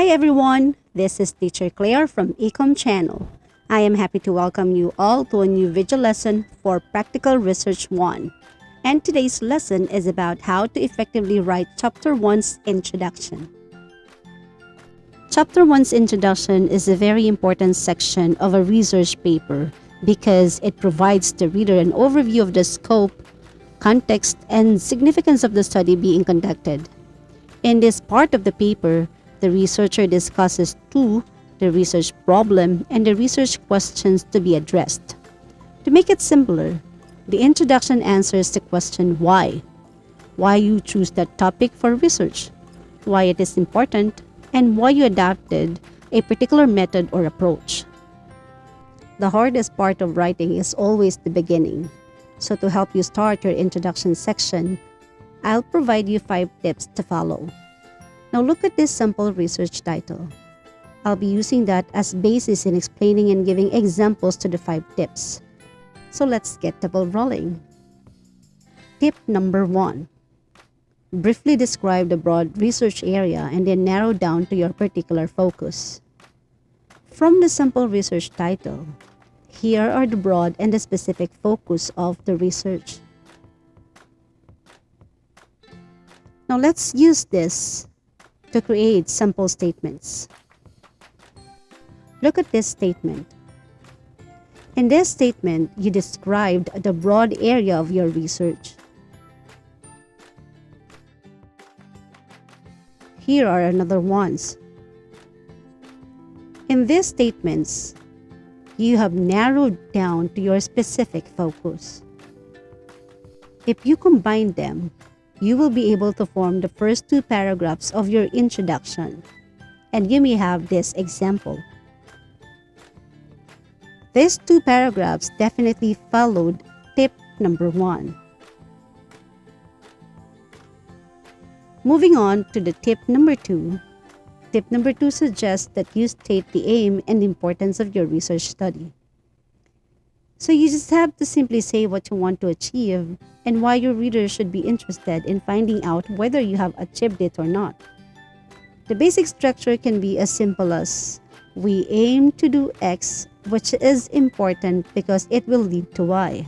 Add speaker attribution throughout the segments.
Speaker 1: Hi everyone, this is Teacher Claire from Ecom Channel. I am happy to welcome you all to a new video lesson for Practical Research 1. And today's lesson is about how to effectively write Chapter 1's introduction. Chapter 1's introduction is a very important section of a research paper because it provides the reader an overview of the scope, context, and significance of the study being conducted. In this part of the paper, the researcher discusses the research problem and the research questions to be addressed. To make it simpler, the introduction answers the question why you choose that topic for research, why it is important, and why you adopted a particular method or approach. The hardest part of writing is always the beginning. So to help you start your introduction section, I'll provide you 5 tips to follow. Now look at this simple research title. I'll be using that as basis in explaining and giving examples to the 5 tips. So let's get the ball rolling. Tip number 1. Briefly describe the broad research area and then narrow down to your particular focus. From the simple research title, here are the broad and the specific focus of the research. Now let's use this to create simple statements. Look at this statement. In this statement, you described the broad area of your research. Here are another ones. In these statements, you have narrowed down to your specific focus. If you combine them, you will be able to form the first 2 paragraphs of your introduction. And you may have this example. These 2 paragraphs definitely followed tip number 1. Moving on to the tip number 2. Tip number 2 suggests that you state the aim and importance of your research study. So you just have to simply say what you want to achieve and why your reader should be interested in finding out whether you have achieved it or not. The basic structure can be as simple as, we aim to do X, which is important because it will lead to Y.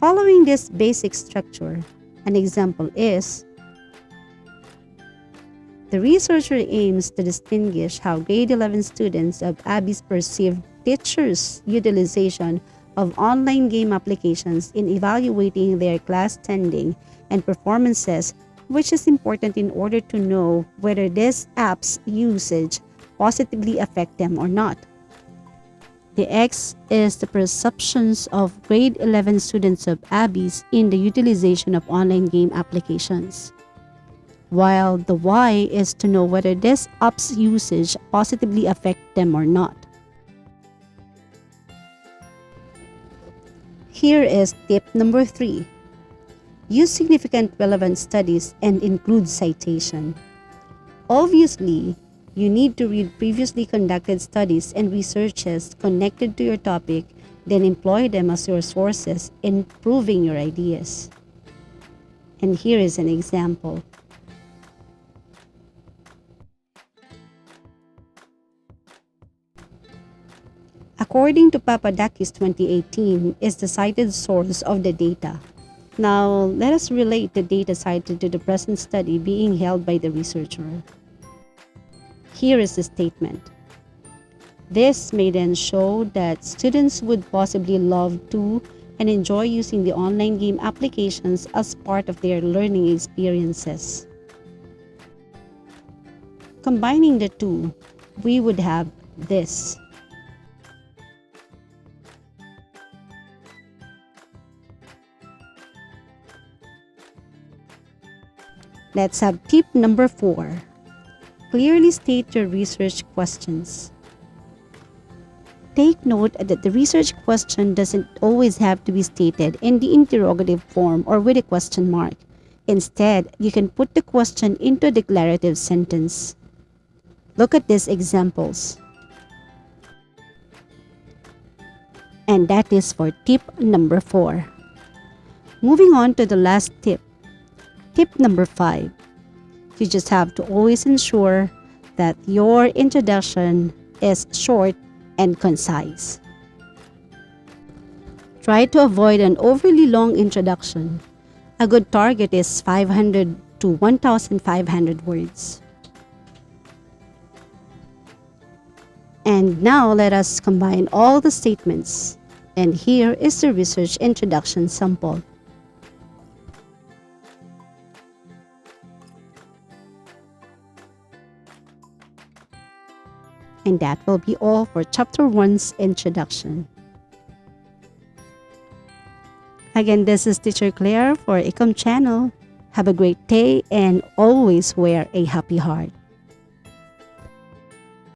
Speaker 1: Following this basic structure, an example is, the researcher aims to distinguish how grade 11 students of Abby's perceived teachers' utilization of online game applications in evaluating their class standing and performances, which is important in order to know whether this app's usage positively affect them or not. The X is the perceptions of grade 11 students of Abby's in the utilization of online game applications, while the Y is to know whether this app's usage positively affect them or not. Here is tip number 3. Use significant relevant studies and include citation. Obviously, you need to read previously conducted studies and researches connected to your topic, then employ them as your sources in proving your ideas. And here is an example. According to Papadakis 2018 is the cited source of the data. Now, let us relate the data cited to the present study being held by the researcher. Here is the statement. This may then show that students would possibly love to and enjoy using the online game applications as part of their learning experiences. Combining the two, we would have this. Let's have tip number 4. Clearly state your research questions. Take note that the research question doesn't always have to be stated in the interrogative form or with a question mark. Instead, you can put the question into a declarative sentence. Look at these examples. And that is for tip number 4. Moving on to the last tip. Tip number 5. You just have to always ensure that your introduction is short and concise. Try to avoid an overly long introduction. A good target is 500 to 1,500 words. And now let us combine all the statements. And here is the research introduction sample. And that will be all for Chapter 1's introduction. Again, this is Teacher Claire for Ecom Channel. Have a great day and always wear a happy heart.